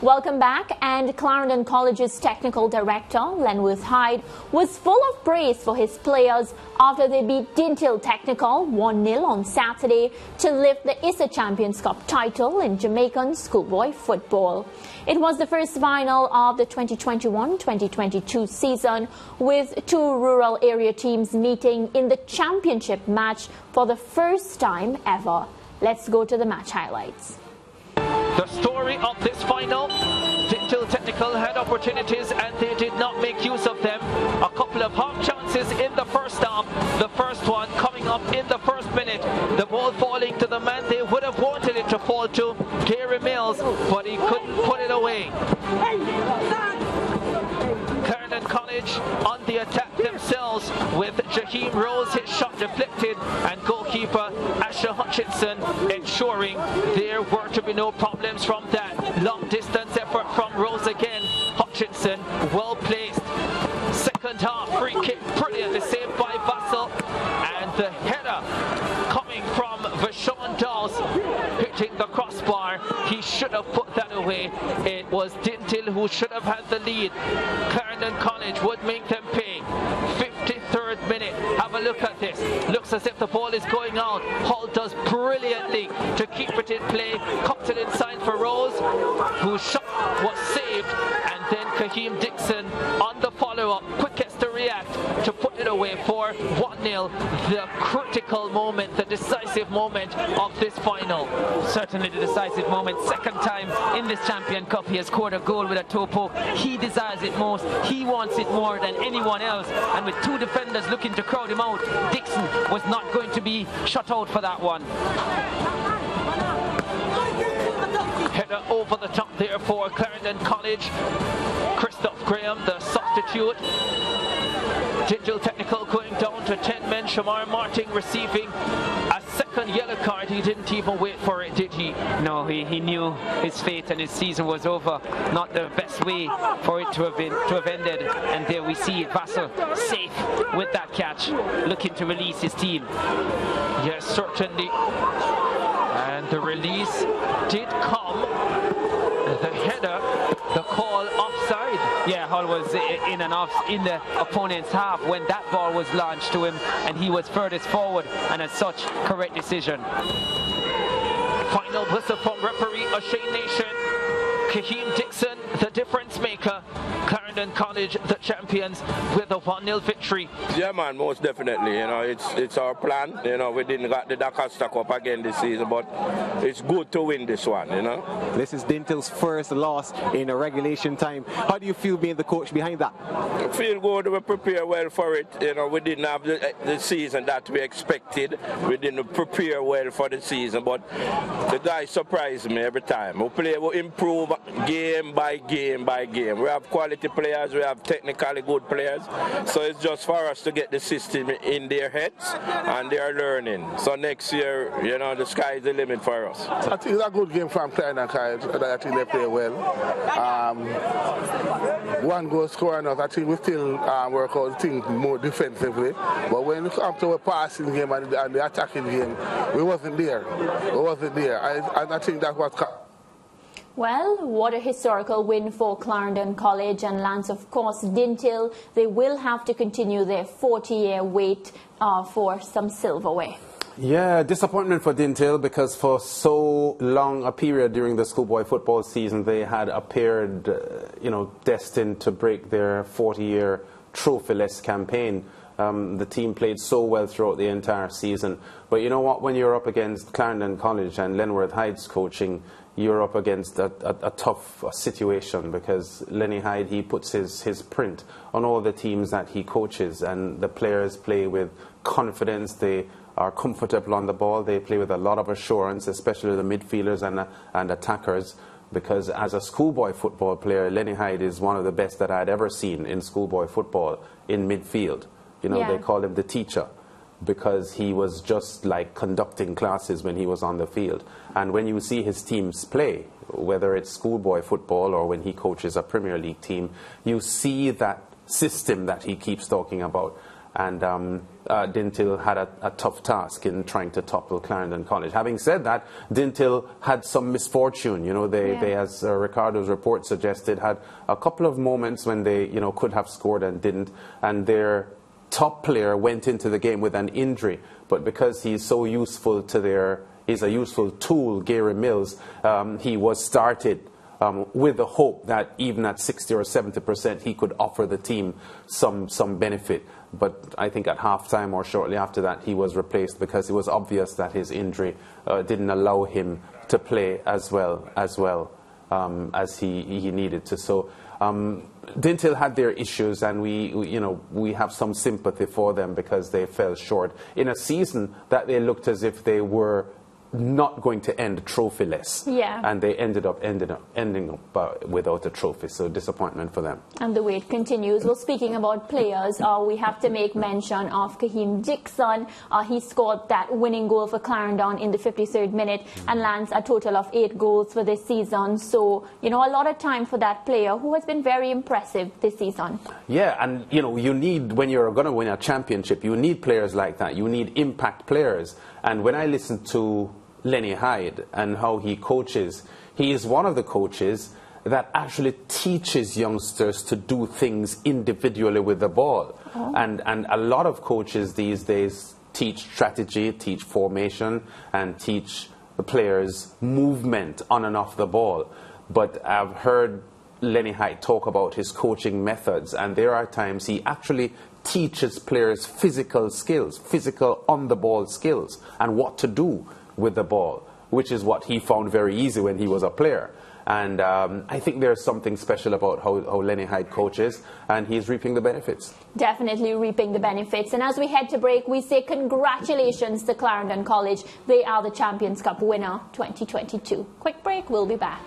Welcome back. And Clarendon College's technical director, Lenworth Hyde, was full of praise for his players after they beat Dinthill Technical 1-0 on Saturday to lift the ISSA Champions Cup title in Jamaican schoolboy football. It was the first final of the 2021-2022 season, with two rural area teams meeting in the championship match for the first time ever. Let's go to the match highlights. The story of this final: Dinthill Technical had opportunities and they did not make use of them. A couple of half chances in the first half. The first one coming up in the first minute. The ball falling to the man they would have wanted it to fall to, Gary Mills, but he couldn't put it away. Clarendon College on the attack themselves, with Jaheim Rose, his shot deflected, and goalkeeper Asher Hutchinson ensuring there were to be no problems from that. Long distance effort from Rose again. Hutchinson well placed. Second half free kick, brilliantly saved by Vassell, and the header coming from Vashon Dawes, hitting the crossbar. He should have put that away. It was Dinthill who should have had the lead. Clarendon College would make them pay. 53rd minute. Have a look at this. Looks as if the ball is going out. Hull does brilliantly to keep it in play. Cuts it inside for Rose, whose shot was saved, and then Kaheem Dixon on the follow-up, quickest to react to put it away for 1-0. The critical moment, the decisive moment of this final. Certainly the decisive moment. Second time in this Champion Cup he has scored a goal with a toe poke. He desires it most. He wants it more than anyone else. And with two defenders looking to crowd him out, Dixon was not going to be shut out for that one. Header over the top there for Clarendon College. Christoph Graham, the substitute. Dinthill Technical going down to 10 men. Shamar Martin receiving a second yellow card. He didn't even wait for it, did he? No, he knew his fate and his season was over. Not the best way for it to have ended. And there we see Vassell safe with that catch, looking to release his team. Yes, certainly. And the release did come. The header, the call offside. Yeah, Hull was in the opponent's half when that ball was launched to him, and he was furthest forward, and as such, correct decision. Final whistle from referee O'Shea Nation. Kaheem Dixon, the difference maker. Clarendon College, the champions, with a 1-0 victory. Yeah, man, most definitely. You know, it's our plan. You know, we didn't got the Dakar Cup again this season, but it's good to win this one. You know, this is Dinthill's first loss in a regulation time. How do you feel being the coach behind that? I feel good. We prepare well for it. You know, we didn't have the season that we expected. We didn't prepare well for the season, but the guys surprise me every time. We improve game by game by game. We have quality players, we have technically good players, so it's just for us to get the system in their heads, and they are learning. So next year, you know, the sky is the limit for us. I think it's a good game from Clarendon College. I think they play well. One goal scoring us, I think we still work out things more defensively, but when it comes to a passing game and the attacking game, we wasn't there. I think that's what. Well, what a historical win for Clarendon College and lands, of course, Dinthill. They will have to continue their 40-year wait for some silverware. Yeah, disappointment for Dinthill, because for so long a period during the schoolboy football season they had appeared, destined to break their 40-year trophyless campaign. The team played so well throughout the entire season. But you know what, when you're up against Clarendon College and Lenworth Hyde's coaching, you're up against a tough situation, because Lenny Hyde, he puts his print on all the teams that he coaches, and the players play with confidence. They are comfortable on the ball. They play with a lot of assurance, especially the midfielders and attackers, because as a schoolboy football player, Lenny Hyde is one of the best that I'd ever seen in schoolboy football in midfield. You know, They call him the teacher, because he was just like conducting classes when he was on the field. And when you see his teams play, whether it's schoolboy football or when he coaches a Premier League team, you see that system that he keeps talking about. and Dinthill had a tough task in trying to topple Clarendon College. Having said that, Dinthill had some misfortune. You know, they as Ricardo's report suggested, had a couple of moments when they, you know, could have scored and didn't, and their top player went into the game with an injury. But because he's so useful to he's a useful tool, Gary Mills, he was started with the hope that even at 60 or 70% he could offer the team some benefit. But I think at halftime or shortly after that he was replaced because it was obvious that his injury didn't allow him to play as well as he needed to. So Dinthill had their issues, and we have some sympathy for them because they fell short in a season that they looked as if they were not going to end trophyless. Yeah. And they ending up without a trophy. So disappointment for them. And the wait continues. Well, speaking about players, we have to make mention of Dixon. He scored that winning goal for Clarendon in the 53rd minute and lands a total of 8 goals for this season. So, you know, a lot of time for that player who has been very impressive this season. Yeah, and, you know, you need, when you're going to win a championship, you need players like that. You need impact players. And when I listen to Lenny Hyde and how he coaches, he is one of the coaches that actually teaches youngsters to do things individually with the ball. And a lot of coaches these days teach strategy, teach formation, and teach the players movement on and off the ball. But I've heard Lenny Hyde talk about his coaching methods, and there are times he actually teaches players physical skills, physical on-the-ball skills, and what to do with the ball, which is what he found very easy when he was a player. And I think there's something special about how Lenny Hyde coaches, and he's reaping the benefits. Definitely reaping the benefits. And as we head to break, we say congratulations to Clarendon College. They are the Champions Cup winner 2022. Quick break, we'll be back.